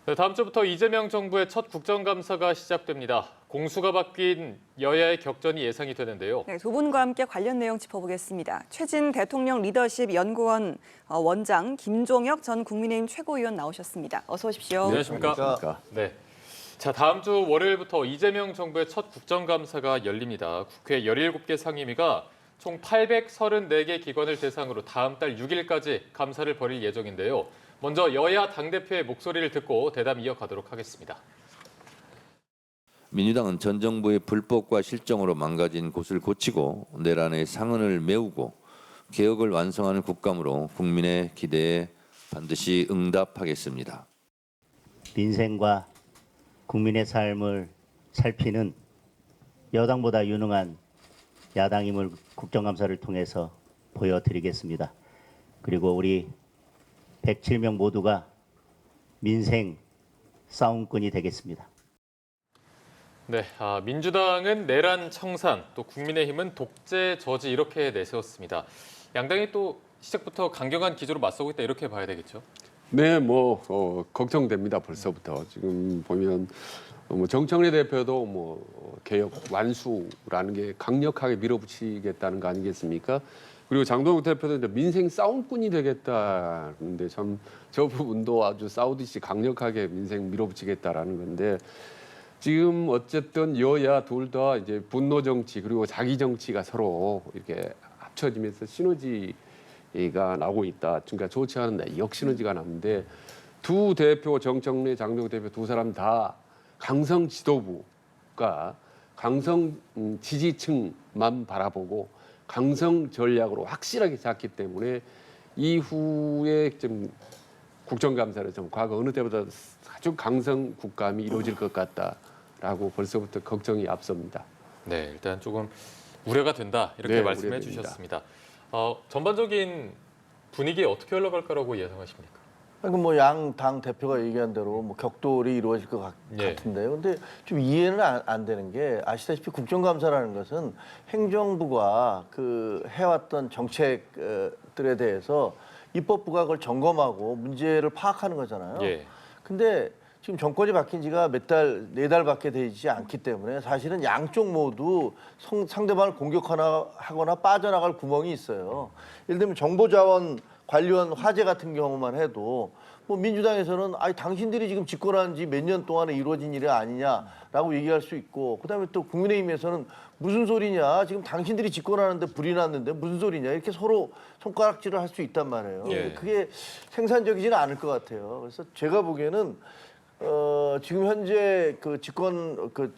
네, 다음 주부터 이재명 정부의 첫 국정감사가 시작됩니다. 공수가 바뀐 여야의 격전이 예상이 되는데요. 네, 두 분과 함께 관련 내용 짚어보겠습니다. 최진 대통령 리더십 연구원 원장 김종혁 전 국민의힘 최고위원 나오셨습니다. 어서 오십시오. 안녕하십니까? 네. 자, 다음 주 월요일부터 이재명 정부의 첫 국정감사가 열립니다. 국회 17개 상임위가 총 834개 기관을 대상으로 다음 달 6일까지 감사를 벌일 예정인데요. 먼저 여야 당대표의 목소리를 듣고 대담 이어가도록 하겠습니다. 민주당은 전 정부의 불법과 실정으로 망가진 곳을 고치고 내란의 상흔을 메우고 개혁을 완성하는 국감으로 국민의 기대에 반드시 응답하겠습니다. 민생과 국민의 삶을 살피는 여당보다 유능한 야당임을 국정감사를 통해서 보여드리겠습니다. 그리고 우리 107명 모두가 민생 싸움꾼이 되겠습니다. 네, 민주당은 내란 청산, 또 국민의힘은 독재 저지 이렇게 내세웠습니다. 양당이 또 시작부터 강경한 기조로 맞서고 있다 이렇게 봐야 되겠죠? 네, 걱정됩니다. 벌써부터 지금 보면 정청래 대표도 개혁 완수라는 게 강력하게 밀어붙이겠다는 거 아니겠습니까? 그리고 장동혁 대표도 이제 민생 싸움꾼이 되겠다는데 참 저 부분도 아주 싸우듯이 강력하게 민생 밀어붙이겠다라는 건데 지금 어쨌든 여야 둘 다 이제 분노 정치 그리고 자기 정치가 서로 이렇게 합쳐지면서 시너지가 나고 있다. 그러니까 좋지 않은데 역시너지가 나는데 두 대표 정청래, 장동혁 대표 두 사람 다 강성 지도부가 강성 지지층만 바라보고 강성 전략으로 확실하게 잡기 때문에 이후에 좀 국정감사를 좀 과거 어느 때보다 아주 강성 국감이 이루어질 것 같다라고 벌써부터 걱정이 앞섭니다. 네, 일단 조금 우려가 된다 이렇게 네, 말씀해 우려됩니다. 주셨습니다. 전반적인 분위기 어떻게 흘러갈까라고 예상하십니까? 양 당 대표가 얘기한 대로 격돌이 이루어질 것 같은데요. 근데 좀 이해는 안 되는 게 아시다시피 국정감사라는 것은 행정부가 해왔던 정책들에 대해서 입법부가 그걸 점검하고 문제를 파악하는 거잖아요. 예. 근데 지금 정권이 바뀐 지가 네 달밖에 되지 않기 때문에 사실은 양쪽 모두 상대방을 공격하거나 빠져나갈 구멍이 있어요. 예를 들면 정보자원 관련 화재 같은 경우만 해도 민주당에서는 당신들이 지금 집권한 지 몇 년 동안에 이루어진 일이 아니냐라고 얘기할 수 있고 그다음에 또 국민의힘에서는 무슨 소리냐 지금 당신들이 집권하는데 불이 났는데 무슨 소리냐 이렇게 서로 손가락질을 할 수 있단 말이에요. 예. 그게 생산적이지는 않을 것 같아요. 그래서 제가 보기에는 지금 현재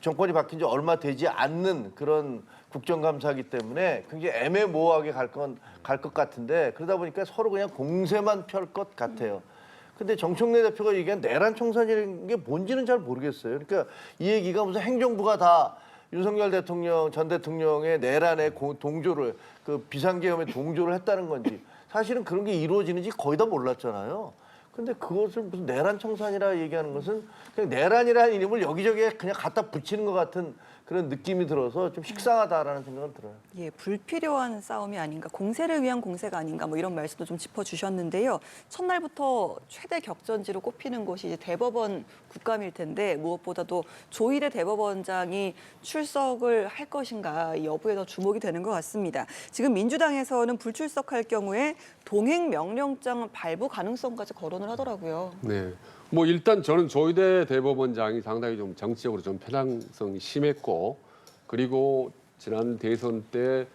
정권이 바뀐 지 얼마 되지 않는 그런 국정감사이기 때문에 굉장히 애매모호하게 갈 것 같은데 그러다 보니까 서로 그냥 공세만 펼 것 같아요. 근데 정청래 대표가 얘기한 내란 청산이라는 게 뭔지는 잘 모르겠어요. 그러니까 이 얘기가 무슨 행정부가 다 윤석열 대통령 전 대통령의 내란에 동조를 비상계엄에 동조를 했다는 건지 사실은 그런 게 이루어지는지 거의 다 몰랐잖아요. 근데 그것을 무슨 내란 청산이라 얘기하는 것은 그냥 내란이라는 이름을 여기저기에 그냥 갖다 붙이는 것 같은 그런 느낌이 들어서 좀 식상하다라는 생각은 들어요. 예, 불필요한 싸움이 아닌가, 공세를 위한 공세가 아닌가 이런 말씀도 좀 짚어주셨는데요. 첫날부터 최대 격전지로 꼽히는 곳이 이제 대법원 국감일 텐데 무엇보다도 조희대 대법원장이 출석을 할 것인가 이 여부에 더 주목이 되는 것 같습니다. 지금 민주당에서는 불출석할 경우에 동행 명령장 발부 가능성까지 거론을 하더라고요. 네. 일단 저는 조희대 대법원장이 상당히 좀 정치적으로 좀 편향성이 심했고 그리고 지난 대선 때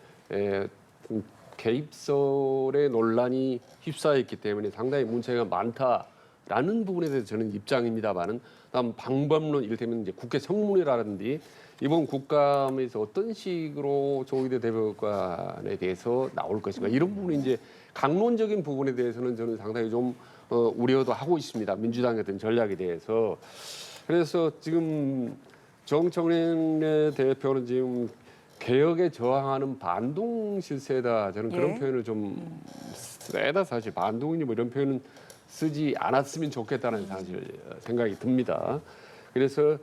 개입설의 논란이 휩싸였기 때문에 상당히 문제가 많다라는 부분에 대해서 저는 입장입니다만은 다음 방법론 이를테면 이제 국회 청문회라든지 이번 국감에서 어떤 식으로 조희대 대법관에 대해서 나올 것인가 이런 부분이 이제 강론적인 부분에 대해서는 저는 상당히 좀 우려도 하고 있습니다. 민주당의 어떤 전략에 대해서. 그래서 지금 정청래 대표는 지금 개혁에 저항하는 반동 실세다. 저는 그런 예. 표현을 좀 세다 사실 반동이니 이런 표현은 쓰지 않았으면 좋겠다는 사실 생각이 듭니다. 그래서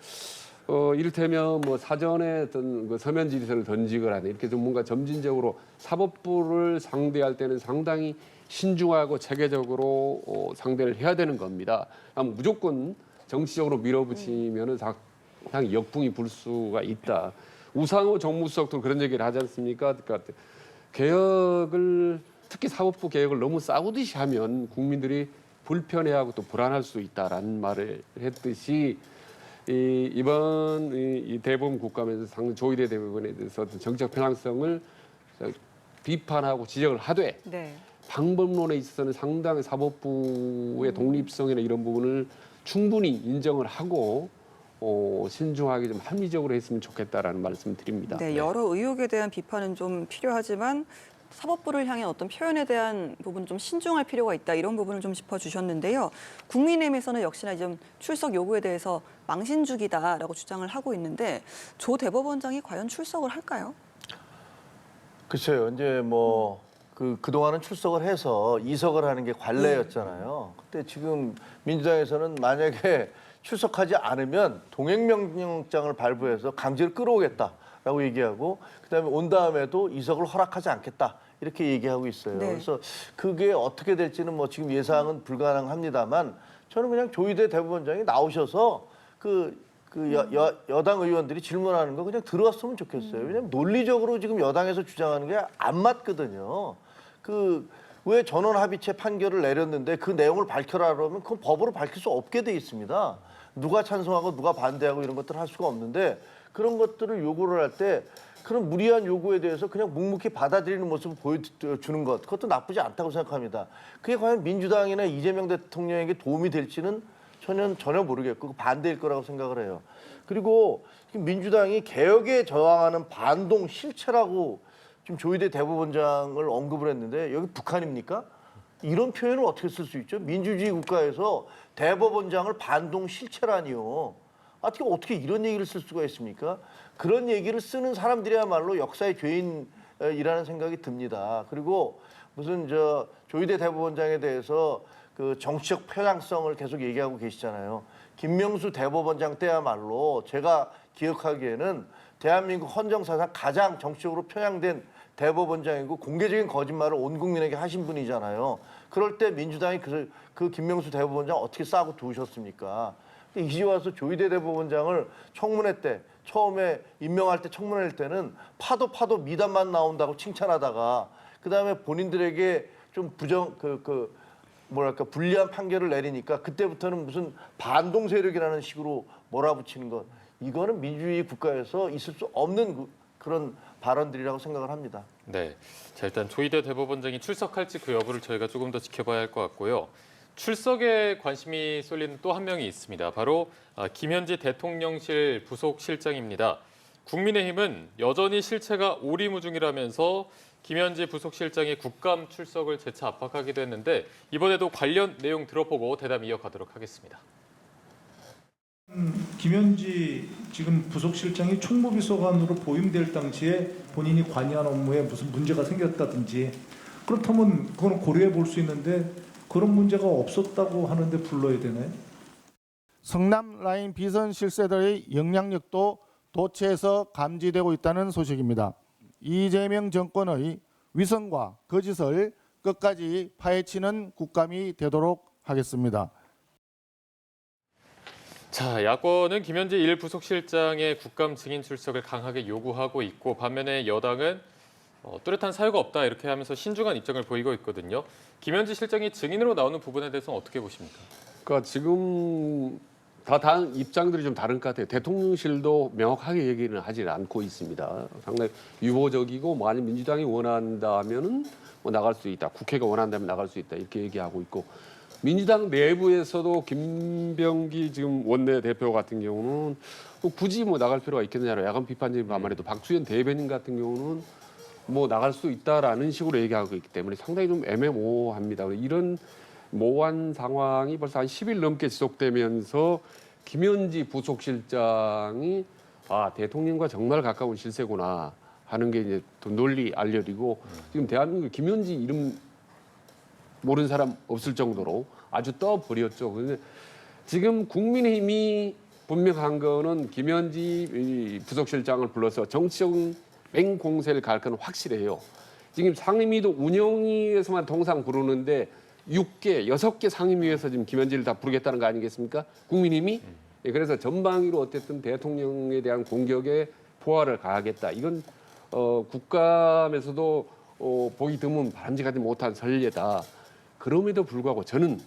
이를테면 사전에 어떤 서면 질의서를 던지거나 이렇게 좀 뭔가 점진적으로 사법부를 상대할 때는 상당히 신중하고 체계적으로 상대를 해야 되는 겁니다. 무조건 정치적으로 밀어붙이면은 상당히 역풍이 불 수가 있다. 우상호 정무수석도 그런 얘기를 하지 않습니까? 그러니까 개혁을 특히 사법부 개혁을 너무 싸우듯이 하면 국민들이 불편해하고 또 불안할 수 있다라는 말을 했듯이 이번 이 대법원 국감에서 상당 조희대 대법원에 대해서 어떤 정책 편향성을 비판하고 지적을 하되 네. 방법론에 있어서는 상당히 사법부의 독립성이나 이런 부분을 충분히 인정을 하고 신중하게 좀 합리적으로 했으면 좋겠다라는 말씀을 드립니다. 네, 여러 의혹에 대한 비판은 좀 필요하지만 사법부를 향해 어떤 표현에 대한 부분 좀 신중할 필요가 있다 이런 부분을 좀 짚어주셨는데요. 국민의힘에서는 역시나 좀 출석 요구에 대해서 망신주기다라고 주장을 하고 있는데 조 대법원장이 과연 출석을 할까요? 글쎄요. 이제 뭐 그동안은 출석을 해서 이석을 하는 게 관례였잖아요. 근데 지금 민주당에서는 만약에 출석하지 않으면 동행명령장을 발부해서 강제로 끌어오겠다라고 얘기하고 그다음에 온 다음에도 이석을 허락하지 않겠다 이렇게 얘기하고 있어요. 네. 그래서 그게 어떻게 될지는 뭐 지금 예상은 불가능합니다만 저는 그냥 조희대 대법원장이 나오셔서 여당 의원들이 질문하는 거 그냥 들어왔으면 좋겠어요. 왜냐하면 논리적으로 지금 여당에서 주장하는 게 안 맞거든요. 왜 전원 합의체 판결을 내렸는데 그 내용을 밝혀라 그러면 그건 법으로 밝힐 수 없게 돼 있습니다. 누가 찬성하고 누가 반대하고 이런 것들을 할 수가 없는데 그런 것들을 요구를 할 때 그런 무리한 요구에 대해서 그냥 묵묵히 받아들이는 모습을 보여주는 것 그것도 나쁘지 않다고 생각합니다. 그게 과연 민주당이나 이재명 대통령에게 도움이 될지는 전혀 모르겠고 반대일 거라고 생각을 해요. 그리고 민주당이 개혁에 저항하는 반동 실체라고 지금 조희대 대법원장을 언급을 했는데 여기 북한입니까? 이런 표현을 어떻게 쓸 수 있죠? 민주주의 국가에서 대법원장을 반동 실체라니요. 어떻게 이런 얘기를 쓸 수가 있습니까? 그런 얘기를 쓰는 사람들이야말로 역사의 죄인이라는 생각이 듭니다. 그리고 무슨 조희대 대법원장에 대해서 그 정치적 편향성을 계속 얘기하고 계시잖아요. 김명수 대법원장 때야말로 제가 기억하기에는 대한민국 헌정사상 가장 정치적으로 편향된 대법원장이고 공개적인 거짓말을 온 국민에게 하신 분이잖아요. 그럴 때 민주당이 그 김명수 대법원장 어떻게 싸고 두셨습니까? 이제 와서 조희대 대법원장을 청문회 때 처음에 임명할 때 청문회할 때는 파도 미담만 나온다고 칭찬하다가 그다음에 본인들에게 좀 불리한 판결을 내리니까 그때부터는 무슨 반동 세력이라는 식으로 몰아붙이는 것 이거는 민주주의 국가에서 있을 수 없는 그런 발언들이라고 생각을 합니다. 네, 자 일단 조희대 대법원장이 출석할지 그 여부를 저희가 조금 더 지켜봐야 할 것 같고요. 출석에 관심이 쏠리는 또 한 명이 있습니다. 바로 김현지 대통령실 부속실장입니다. 국민의힘은 여전히 실체가 오리무중이라면서 김현지 부속실장의 국감 출석을 재차 압박하기도 했는데 이번에도 관련 내용 들어보고 대담 이어가도록 하겠습니다. 김현지 지금 부속실장이 총무비서관으로 보임될 당시에 본인이 관여한 업무에 무슨 문제가 생겼다든지 그렇다면 그건 고려해 볼 수 있는데 그런 문제가 없었다고 하는데 불러야 되나요? 성남 라인 비선 실세들의 영향력도 도처에서 감지되고 있다는 소식입니다. 이재명 정권의 위선과 거짓을 끝까지 파헤치는 국감이 되도록 하겠습니다. 자, 야권은 김현지 1부속실장의 국감 증인 출석을 강하게 요구하고 있고 반면에 여당은 뚜렷한 사유가 없다 이렇게 하면서 신중한 입장을 보이고 있거든요. 김현지 실장이 증인으로 나오는 부분에 대해서는 어떻게 보십니까? 그러니까 지금 다른 입장들이 좀 다른 것 같아요. 대통령실도 명확하게 얘기는 하지 않고 있습니다. 상당히 유보적이고 만약 민주당이 원한다면은 나갈 수 있다. 국회가 원한다면 나갈 수 있다. 이렇게 얘기하고 있고 민주당 내부에서도 김병기 지금 원내대표 같은 경우는 굳이 나갈 필요가 있겠느냐로 야간 비판적인 반말에도 박수현 대변인 같은 경우는 나갈 수 있다라는 식으로 얘기하고 있기 때문에 상당히 좀 애매모호합니다. 이런 모호한 상황이 벌써 한 10일 넘게 지속되면서 김현지 부속실장이 대통령과 정말 가까운 실세구나 하는 게 이제 더 널리 알려지고 지금 대한민국 김현지 이름 모르는 사람 없을 정도로 아주 떠버렸죠. 그런데 지금 국민의힘이 분명한 거는 김현지 부속실장을 불러서 정치적 맹공세를 갈 건 확실해요. 지금 상임위도 운영위에서만 통상 부르는데 여섯 개 상임위에서 지금 김현지를 다 부르겠다는 거 아니겠습니까? 국민의힘이. 예, 그래서 전방위로 어쨌든 대통령에 대한 공격에 포화를 가하겠다. 이건 국감에서도 보기 드문 바람직하지 못한 선례다. 그럼에도 불구하고 저는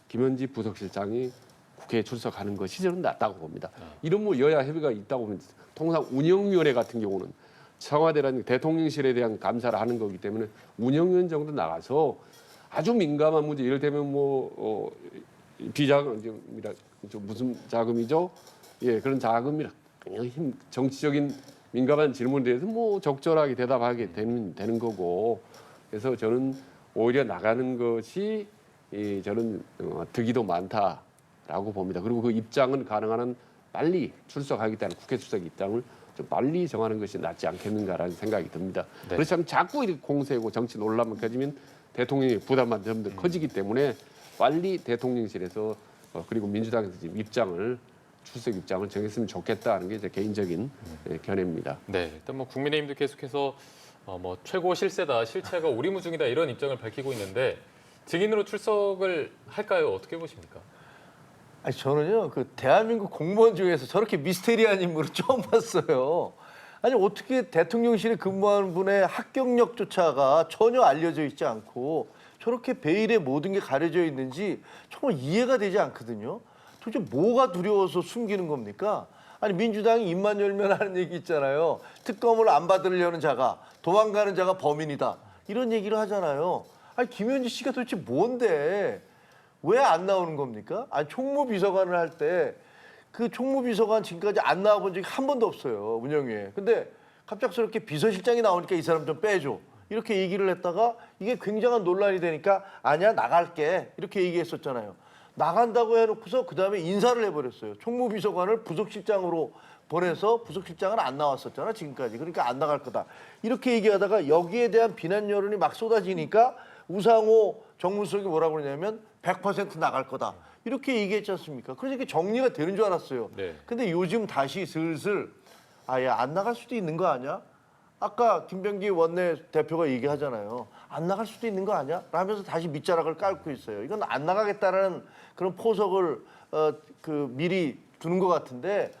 김현지 부속실장이 국회에 출석하는 것이 저는 낫다고 봅니다. 이런 뭐 여야 협의가 있다고 보면 통상 운영위원회 같은 경우는 청와대라는 대통령실에 대한 감사를 하는 거기 때문에 운영위원 정도 나가서 아주 민감한 문제, 이를테면 뭐 비자금이라 무슨 자금이죠? 예, 그런 자금이라 정치적인 민감한 질문에 대해서 뭐 적절하게 대답하게 되는 거고, 그래서 저는 오히려 나가는 것이 저는 득이 더 많다라고 봅니다. 그리고 그 입장은 가능한 한 빨리 출석하겠다는 국회 출석 입장을 좀 빨리 정하는 것이 낫지 않겠는가라는 생각이 듭니다. 네. 그렇지 않으면 자꾸 이렇게 공세고 정치 논란만 커지면 대통령의 부담만 좀 더 커지기 때문에 빨리 대통령실에서 그리고 민주당에서 지금 출석 입장을 정했으면 좋겠다는 게 제 개인적인 견해입니다. 네, 일단 뭐 국민의힘도 계속해서 뭐 최고 실세다, 실체가 오리무중이다 이런 입장을 밝히고 있는데 증인으로 출석을 할까요? 어떻게 보십니까? 아니 저는요 그 대한민국 공무원 중에서 저렇게 미스테리한 인물을 처음 봤어요. 아니 어떻게 대통령실에 근무하는 분의 합격력조차가 전혀 알려져 있지 않고 저렇게 베일에 모든 게 가려져 있는지 정말 이해가 되지 않거든요. 도대체 뭐가 두려워서 숨기는 겁니까? 아니 민주당이 입만 열면 하는 얘기 있잖아요. 특검을 안 받으려는 자가 도망가는 자가 범인이다. 이런 얘기를 하잖아요. 아니 김현지 씨가 도대체 뭔데 왜 안 나오는 겁니까? 아니 총무비서관을 할 때 그 총무비서관 지금까지 안 나와본 적이 한 번도 없어요. 운영위에. 근데 갑작스럽게 비서실장이 나오니까 이 사람 좀 빼줘. 이렇게 얘기를 했다가 이게 굉장한 논란이 되니까 아니야 나갈게. 이렇게 얘기했었잖아요. 나간다고 해놓고서 그다음에 인사를 해버렸어요. 총무비서관을 부속실장으로 보내서 부속실장은 안 나왔었잖아 지금까지. 그러니까 안 나갈 거다. 이렇게 얘기하다가 여기에 대한 비난 여론이 막 쏟아지니까 우상호 정무수석이 뭐라고 그러냐면 100% 나갈 거다. 이렇게 얘기했지 않습니까? 그래서 이게 정리가 되는 줄 알았어요. 네. 근데 요즘 다시 슬슬 아예 안 나갈 수도 있는 거 아니야? 아까 김병기 원내대표가 얘기하잖아요. 안 나갈 수도 있는 거 아니야? 라면서 다시 밑자락을 깔고 있어요. 이건 안 나가겠다라는 그런 포석을 미리 두는 것 같은데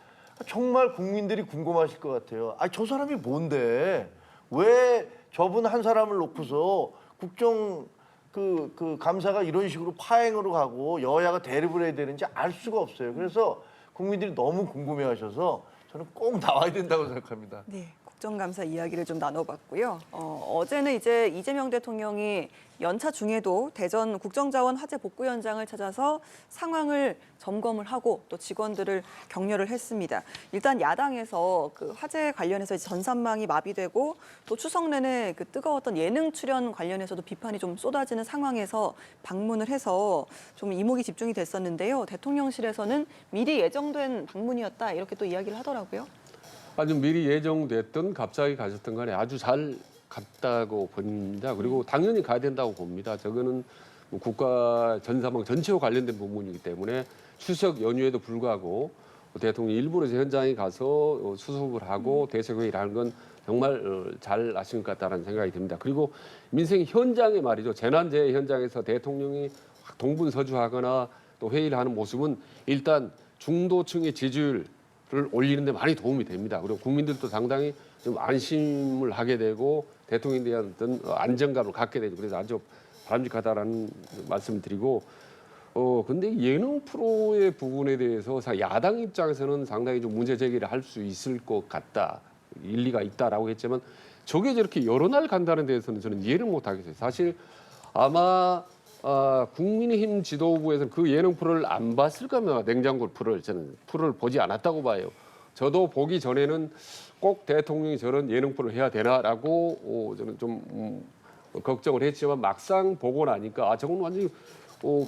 정말 국민들이 궁금하실 것 같아요. 아, 저 사람이 뭔데? 왜 저분 한 사람을 놓고서 국정 감사가 이런 식으로 파행으로 가고 여야가 대립을 해야 되는지 알 수가 없어요. 그래서 국민들이 너무 궁금해하셔서 저는 꼭 나와야 된다고 생각합니다. 네, 국정감사 이야기를 좀 나눠봤고요. 어제는 이제 이재명 대통령이 연차 중에도 대전 국정자원 화재 복구 현장을 찾아서 상황을 점검을 하고 또 직원들을 격려를 했습니다. 일단 야당에서 그 화재 관련해서 전산망이 마비되고 또 추석 내내 그 뜨거웠던 예능 출연 관련해서도 비판이 좀 쏟아지는 상황에서 방문을 해서 좀 이목이 집중이 됐었는데요. 대통령실에서는 미리 예정된 방문이었다 이렇게 또 이야기를 하더라고요. 아주 미리 예정됐든 갑자기 가셨던 간에 아주 잘 갔다고 봅니다. 그리고 당연히 가야 된다고 봅니다. 저거는 국가 전사망 전체와 관련된 부분이기 때문에 추석 연휴에도 불구하고 대통령이 일부러 현장에 가서 수습을 하고 대책회의를 하는 건 정말 잘 아신 것 같다는 생각이 듭니다. 그리고 민생 현장에 말이죠. 재난재해 현장에서 대통령이 동분서주하거나 또 회의를 하는 모습은 일단 중도층의 지지율 를 올리는 데 많이 도움이 됩니다. 그리고 국민들도 상당히 좀 안심을 하게 되고 대통령에 대한 어떤 안정감을 갖게 되죠. 그래서 아주 바람직하다라는 말씀을 드리고 근데 예능 프로의 부분에 대해서 야당 입장에서는 상당히 좀 문제 제기를 할 수 있을 것 같다. 일리가 있다라고 했지만 저게 저렇게 여러 날 간다는 데에서는 저는 이해를 못 하겠어요. 사실 아마 국민의힘 지도부에서는 그 예능 프로를 안 봤을 겁니다. 냉장고 저는 프로를 보지 않았다고 봐요. 저도 보기 전에는 꼭 대통령이 저런 예능 프로를 해야 되나라고 저는 좀 걱정을 했지만 막상 보고 나니까 저건 완전히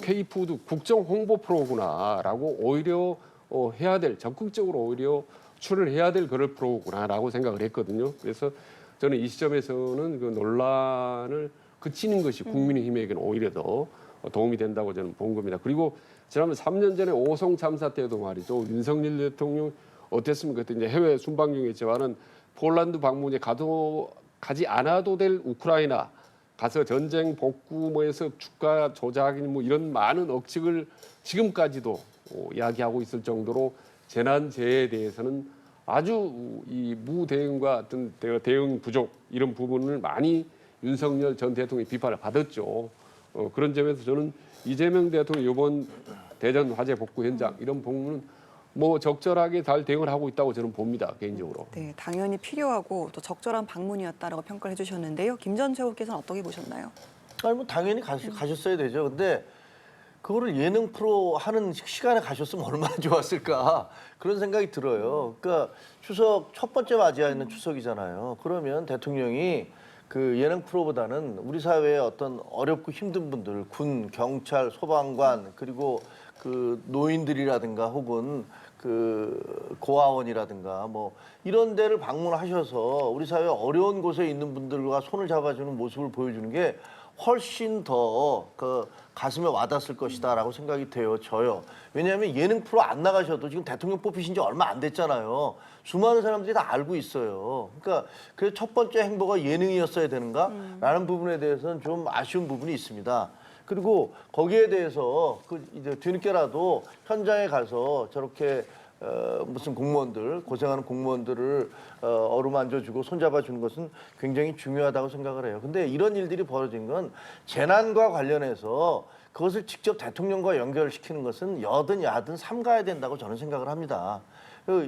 K푸드 국정 홍보 프로구나라고 오히려 해야 될 적극적으로 오히려 출연해야 될 그럴 프로구나라고 생각을 했거든요. 그래서 저는 이 시점에서는 그 논란을 그치는 것이 국민의힘에게는 오히려 더 도움이 된다고 저는 본 겁니다. 그리고 지난번 3년 전에 오송 참사 때도 말이죠. 윤석열 대통령 어땠습니까? 그때 이제 해외 순방 중이었지만은 폴란드 방문에 가지 않아도 될 우크라이나 가서 전쟁 복구 뭐해서 주가 조작이니 뭐 이런 많은 억측을 지금까지도 이야기하고 있을 정도로 재난재해에 대해서는 아주 이 무대응과 어떤 대응 부족 이런 부분을 많이 윤석열 전 대통령이 비판을 받았죠. 그런 점에서 저는 이재명 대통령 이번 대전 화재 복구 현장 이런 부분은 뭐 적절하게 잘 대응을 하고 있다고 저는 봅니다, 개인적으로. 네, 당연히 필요하고 또 적절한 방문이었다라고 평가를 해주셨는데요. 김 전 최고께서는 어떻게 보셨나요? 아니 뭐 당연히 가셨어야 되죠. 근데 그거를 예능 프로 하는 시간에 가셨으면 얼마나 좋았을까 그런 생각이 들어요. 그러니까 추석 첫 번째 맞이하는 추석이잖아요. 그러면 대통령이 그 예능 프로보다는 우리 사회의 어떤 어렵고 힘든 분들, 군, 경찰, 소방관 그리고 그 노인들이라든가 혹은 그 고아원이라든가 뭐 이런 데를 방문하셔서 우리 사회 어려운 곳에 있는 분들과 손을 잡아주는 모습을 보여주는 게 훨씬 더 그 가슴에 와닿았을 것이다라고 생각이 돼요. 저요. 왜냐하면 예능 프로 안 나가셔도 지금 대통령 뽑히신 지 얼마 안 됐잖아요. 수많은 사람들이 다 알고 있어요. 그러니까 그래서 첫 번째 행보가 예능이었어야 되는가라는 부분에 대해서는 좀 아쉬운 부분이 있습니다. 그리고 거기에 대해서 그 이제 뒤늦게라도 현장에 가서 저렇게 무슨 공무원들 고생하는 공무원들을 어루만져주고 손잡아주는 것은 굉장히 중요하다고 생각을 해요. 근데 이런 일들이 벌어진 건 재난과 관련해서 그것을 직접 대통령과 연결시키는 것은 여든 야든 삼가야 된다고 저는 생각을 합니다.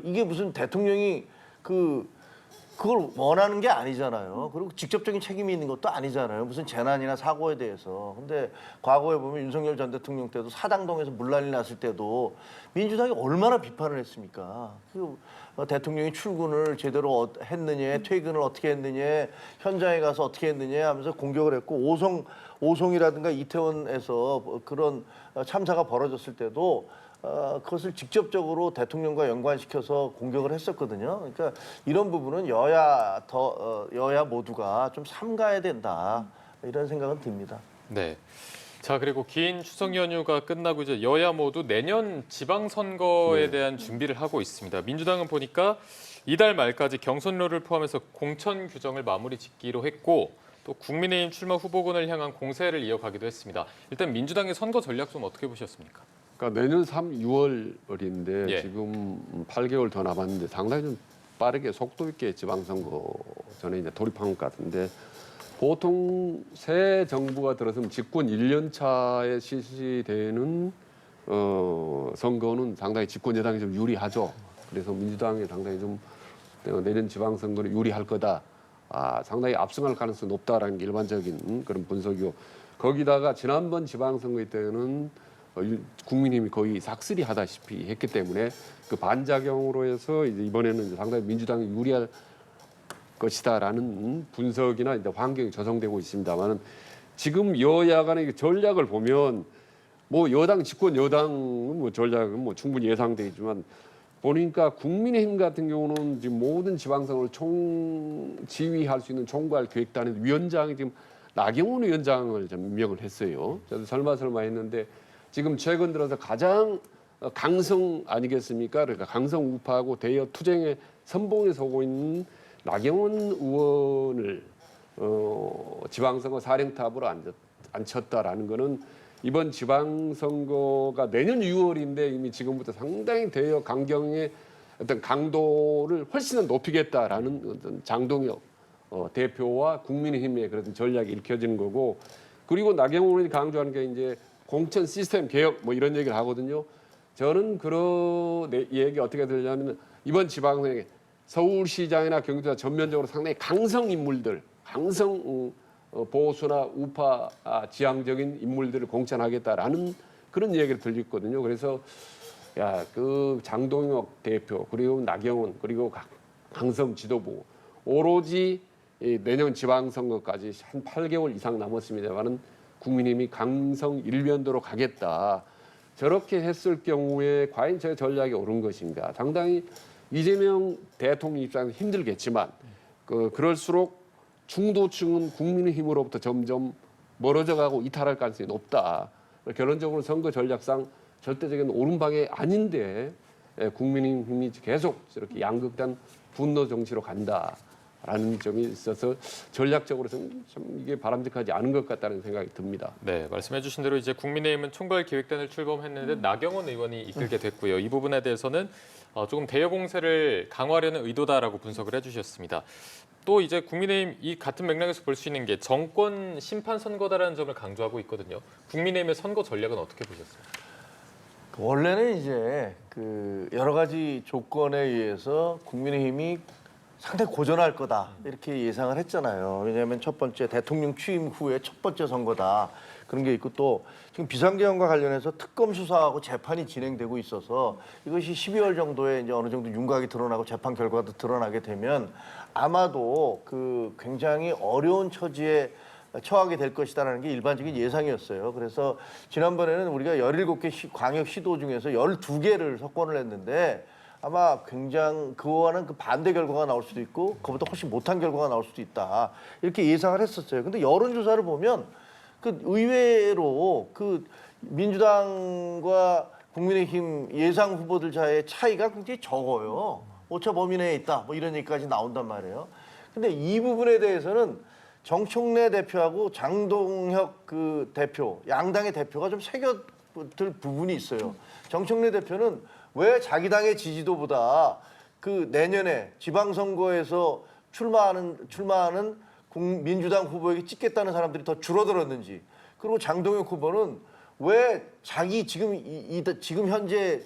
이게 무슨 대통령이 그걸 원하는 게 아니잖아요. 그리고 직접적인 책임이 있는 것도 아니잖아요. 무슨 재난이나 사고에 대해서. 근데 과거에 보면 윤석열 전 대통령 때도 사당동에서 물난리 났을 때도 민주당이 얼마나 비판을 했습니까? 대통령이 출근을 제대로 했느냐, 퇴근을 어떻게 했느냐, 현장에 가서 어떻게 했느냐 하면서 공격을 했고 오송이라든가 이태원에서 그런 참사가 벌어졌을 때도 그것을 직접적으로 대통령과 연관시켜서 공격을 했었거든요. 그러니까 이런 부분은 여야 모두가 좀 삼가야 된다 이런 생각은 듭니다. 네. 자, 그리고 긴 추석 연휴가 끝나고 이제 여야 모두 내년 지방선거에 대한 준비를 하고 있습니다. 민주당은 보니까 이달 말까지 경선료를 포함해서 공천 규정을 마무리 짓기로 했고 또 국민의힘 출마 후보군을 향한 공세를 이어가기도 했습니다. 일단 민주당의 선거 전략 좀 어떻게 보셨습니까? 그러니까 내년 6월인데 예. 지금 8개월 더 남았는데 상당히 좀 빠르게 속도 있게 지방선거 전에 이제 돌입한 것 같은데 보통 새 정부가 들어서면 집권 1년 차에 실시되는 선거는 상당히 집권 여당이 좀 유리하죠. 그래서 민주당이 상당히 좀 내년 지방선거를 유리할 거다. 상당히 압승할 가능성이 높다라는 게 일반적인 그런 분석이고 거기다가 지난번 지방선거 때는 국민의힘이 거의 삭슬이 하다시피 했기 때문에 그 반작용으로 해서 이제 이번에는 이제 상당히 민주당이 유리할 것이다라는 분석이나 이제 환경이 조성되고 있습니다만은 지금 여야 간의 전략을 보면 뭐 여당 집권 여당은 뭐 전략은 뭐 충분히 예상되지만 보니까 국민의힘 같은 경우는 지금 모든 지방선거를 총지휘할 수 있는 총괄 기획단의 위원장이 지금 나경원 위원장을 좀 임명을 했어요. 저도 설마 했는데 지금 최근 들어서 가장 강성 아니겠습니까? 그러니까 강성 우파하고 대여 투쟁의 선봉에 서고 있는 나경원 의원을 지방선거 사령탑으로 앉혔다라는 거는 이번 지방선거가 내년 6월인데 이미 지금부터 상당히 대여 강경의 어떤 강도를 훨씬 높이겠다라는 어떤 장동혁 대표와 국민의힘의 그런 전략이 읽혀지는 거고 그리고 나경원 의원이 강조하는 게 이제 공천 시스템 개혁 뭐 이런 얘기를 하거든요. 저는 그런 얘기 어떻게 들냐면 이번 지방선거에 서울시장이나 경기도가 전면적으로 상당히 강성 인물들, 강성 보수나 우파 지향적인 인물들을 공천하겠다라는 그런 얘기를 들렸거든요. 그래서 그 장동혁 대표 그리고 나경원 그리고 강성 지도부 오로지 내년 지방선거까지 한 8개월 이상 남았습니다만은 국민의힘이 강성 일변도로 가겠다. 저렇게 했을 경우에 과연 제 전략이 옳은 것인가? 상당히 이재명 대통령 입장에서 힘들겠지만 그럴수록 중도층은 국민의힘으로부터 점점 멀어져가고 이탈할 가능성이 높다. 결론적으로 선거 전략상 절대적인 옳은 방향이 아닌데 국민의힘이 계속 이렇게 양극단 분노 정치로 간다. 라는 점이 있어서 전략적으로는 좀 이게 바람직하지 않은 것 같다는 생각이 듭니다. 네, 말씀해주신 대로 이제 국민의힘은 총괄기획단을 출범했는데 나경원 의원이 이끌게 됐고요. 이 부분에 대해서는 조금 대여 공세를 강화하려는 의도다라고 분석을 해주셨습니다. 또 이제 국민의힘 이 같은 맥락에서 볼 수 있는 게 정권 심판 선거다라는 점을 강조하고 있거든요. 국민의힘의 선거 전략은 어떻게 보셨습니까? 원래는 이제 그 여러 가지 조건에 의해서 국민의힘이 상당히 고전할 거다 이렇게 예상을 했잖아요. 왜냐하면 첫 번째 대통령 취임 후에 첫 번째 선거다 그런 게 있고 또 지금 비상계엄과 관련해서 특검 수사하고 재판이 진행되고 있어서 이것이 12월 정도에 이제 어느 정도 윤곽이 드러나고 재판 결과도 드러나게 되면 아마도 그 굉장히 어려운 처지에 처하게 될 것이다라는 게 일반적인 예상이었어요. 그래서 지난번에는 우리가 17개 광역시도 중에서 12개를 석권을 했는데 아마 굉장히 그거와는 그 반대 결과가 나올 수도 있고 그보다 훨씬 못한 결과가 나올 수도 있다. 이렇게 예상을 했었어요. 근데 여론조사를 보면 그 의외로 그 민주당과 국민의힘 예상 후보들 사이의 차이가 굉장히 적어요. 오차 범위 내에 있다. 뭐 이런 얘기까지 나온단 말이에요. 근데 이 부분에 대해서는 정청래 대표하고 장동혁 그 대표, 양당의 대표가 좀 새겨들 부분이 있어요. 정청래 대표는 왜 자기 당의 지지도보다 그 내년에 지방선거에서 출마하는 민주당 후보에게 찍겠다는 사람들이 더 줄어들었는지, 그리고 장동혁 후보는 왜 자기 지금 현재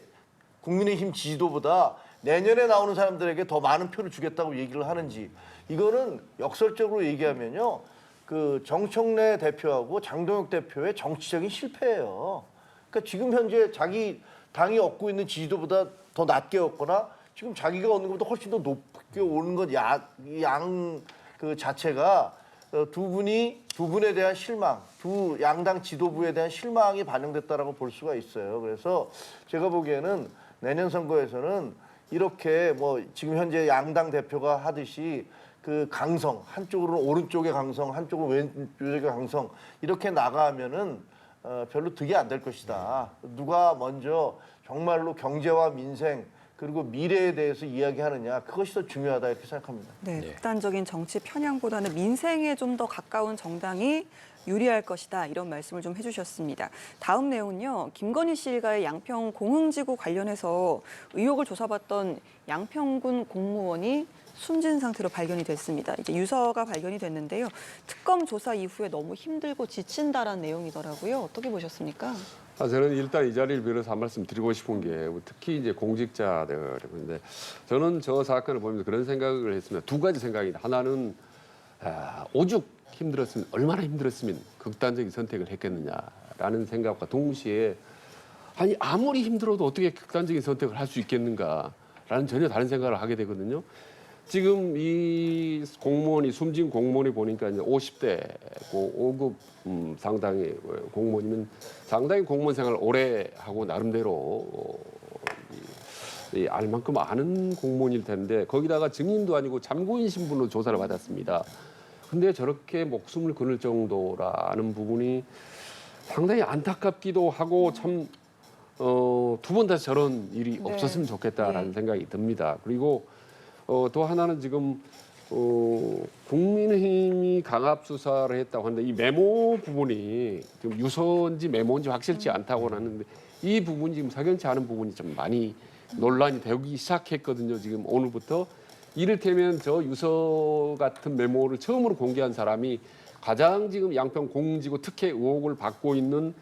국민의힘 지지도보다 내년에 나오는 사람들에게 더 많은 표를 주겠다고 얘기를 하는지, 이거는 역설적으로 얘기하면요, 그 정청래 대표하고 장동혁 대표의 정치적인 실패예요. 그러니까 지금 현재 자기 당이 얻고 있는 지지도보다 더 낮게 얻거나 지금 자기가 얻는 것보다 훨씬 더 높게 오는 것 양 그 자체가 두 분에 대한 실망, 두 양당 지도부에 대한 실망이 반영됐다라고 볼 수가 있어요. 그래서 제가 보기에는 내년 선거에서는 이렇게 뭐 지금 현재 양당 대표가 하듯이 그 강성, 한쪽으로는 오른쪽의 강성, 한쪽으로 왼쪽의 강성 이렇게 나가면은 별로 득이 안 될 것이다. 누가 먼저 정말로 경제와 민생 그리고 미래에 대해서 이야기하느냐, 그것이 더 중요하다 이렇게 생각합니다. 네, 극단적인 정치 편향보다는 민생에 좀 더 가까운 정당이 유리할 것이다 이런 말씀을 좀 해주셨습니다. 다음 내용은요, 김건희 씨 일가의 양평 공흥지구 관련해서 의혹을 조사받던 양평군 공무원이 숨진 상태로 발견이 됐습니다. 이제 유서가 발견이 됐는데요. 특검 조사 이후에 너무 힘들고 지친다라는 내용이더라고요. 어떻게 보셨습니까? 저는 일단 이 자리를 빌어서 한 말씀 드리고 싶은 게 특히 이제 공직자들인데 저는 저 사건을 보면서 그런 생각을 했습니다. 두 가지 생각입니다. 하나는 오죽 힘들었으면 얼마나 힘들었으면 극단적인 선택을 했겠느냐라는 생각과 동시에 아니 아무리 힘들어도 어떻게 극단적인 선택을 할 수 있겠는가라는 전혀 다른 생각을 하게 되거든요. 지금 이 공무원이 숨진 공무원이 보니까 이제 50대고 5급 상당히 공무원이면 상당히 공무원 생활을 오래 하고 나름대로 알 만큼 아는 공무원일 텐데 거기다가 증인도 아니고 참고인 신분으로 조사를 받았습니다. 근데 저렇게 목숨을 끊을 정도라는 부분이 상당히 안타깝기도 하고 참 두 번 다시 저런 일이 없었으면 좋겠다라는 생각이 듭니다. 그리고 또 하나는 지금 국민의힘이 강압 수사를 했다고 하는데 이 메모 부분이 지금 유서인지 메모인지 확실치 않다고 하는데 이 부분이 지금 석연치 않은 부분이 좀 많이 논란이 되기 시작했거든요. 지금 오늘부터 이를테면 저 유서 같은 메모를 처음으로 공개한 사람이 가장 지금 양평 공지구 특혜 의혹을 받고 있는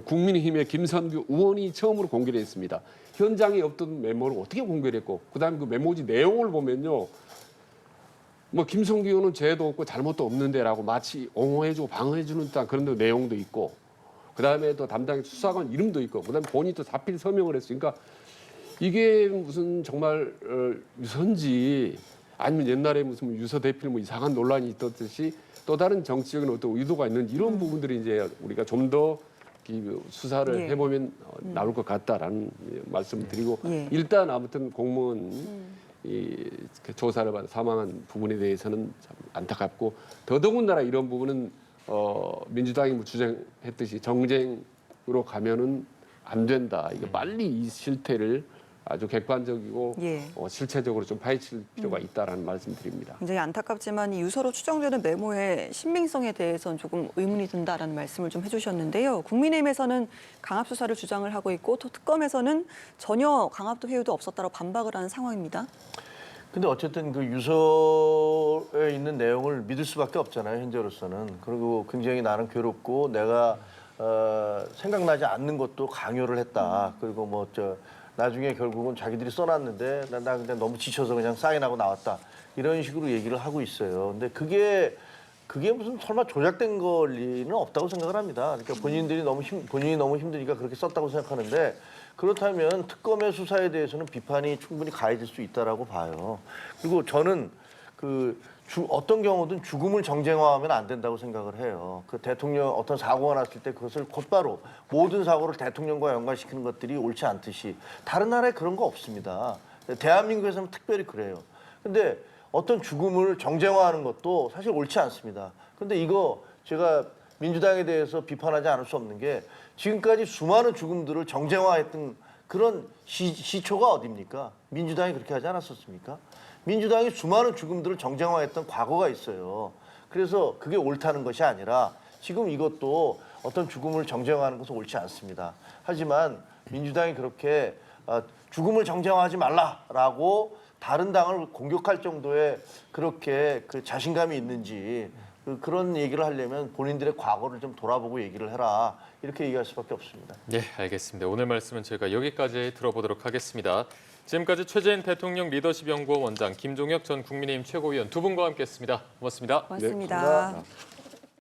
국민의힘의 김선규 의원이 처음으로 공개를 했습니다. 현장에 없던 메모를 어떻게 공개를 했고 그다음에 그 메모지 내용을 보면요. 뭐 김성규 의원은 죄도 없고 잘못도 없는데라고 마치 옹호해주고 방어해주는 듯한 그런 내용도 있고 그다음에 또 담당 수사관 이름도 있고 그다음에 본인이 또 자필 서명을 했으니까 이게 무슨 정말 유서인지 아니면 옛날에 무슨 유서 대필 뭐 이상한 논란이 있었듯이 또 다른 정치적인 어떤 의도가 있는지 이런 부분들이 이제 우리가 좀 더 수사를 해보면 나올 것 같다라는 말씀을 드리고 일단 아무튼 공무원 조사를 받아 사망한 부분에 대해서는 참 안타깝고 더더군다나 이런 부분은 민주당이 뭐 주장했듯이 정쟁으로 가면은 안 된다. 이거 빨리 이 실태를 아주 객관적이고 예. 실체적으로 좀 파헤칠 필요가 있다라는 말씀드립니다. 굉장히 안타깝지만 이 유서로 추정되는 메모의 신빙성에 대해서는 조금 의문이 든다라는 말씀을 좀 해주셨는데요. 국민의힘에서는 강압 수사를 주장을 하고 있고 또 특검에서는 전혀 강압도 회유도 없었다고 반박을 하는 상황입니다. 근데 어쨌든 그 유서에 있는 내용을 믿을 수밖에 없잖아요, 현재로서는. 그리고 굉장히 나는 괴롭고 내가 생각나지 않는 것도 강요를 했다. 그리고 나중에 결국은 자기들이 써놨는데 나 근데 너무 지쳐서 그냥 사인하고 나왔다. 이런 식으로 얘기를 하고 있어요. 근데 그게 무슨 설마 조작된 걸 리는 없다고 생각을 합니다. 그러니까 본인이 너무 힘드니까 그렇게 썼다고 생각하는데 그렇다면 특검의 수사에 대해서는 비판이 충분히 가해질 수 있다라고 봐요. 그리고 저는 어떤 경우든 죽음을 정쟁화하면 안 된다고 생각을 해요. 그 대통령 어떤 사고가 났을 때 그것을 곧바로 모든 사고를 대통령과 연관시키는 것들이 옳지 않듯이 다른 나라에 그런 거 없습니다. 대한민국에서는 특별히 그래요. 근데 어떤 죽음을 정쟁화하는 것도 사실 옳지 않습니다. 근데 이거 제가 민주당에 대해서 비판하지 않을 수 없는 게 지금까지 수많은 죽음들을 정쟁화했던 그런 시초가 어디입니까? 민주당이 그렇게 하지 않았었습니까? 민주당이 수많은 죽음들을 정쟁화했던 과거가 있어요. 그래서 그게 옳다는 것이 아니라 지금 이것도 어떤 죽음을 정쟁화하는 것은 옳지 않습니다. 하지만 민주당이 그렇게 죽음을 정쟁화하지 말라라고 다른 당을 공격할 정도의 그렇게 그 자신감이 있는지 그런 얘기를 하려면 본인들의 과거를 좀 돌아보고 얘기를 해라. 이렇게 얘기할 수밖에 없습니다. 네, 알겠습니다. 오늘 말씀은 저희가 여기까지 들어보도록 하겠습니다. 지금까지 최재인 대통령 리더십 연구원 원장, 김종혁 전 국민의힘 최고위원 두 분과 함께했습니다. 고맙습니다. 고맙습니다. 네, 감사합니다.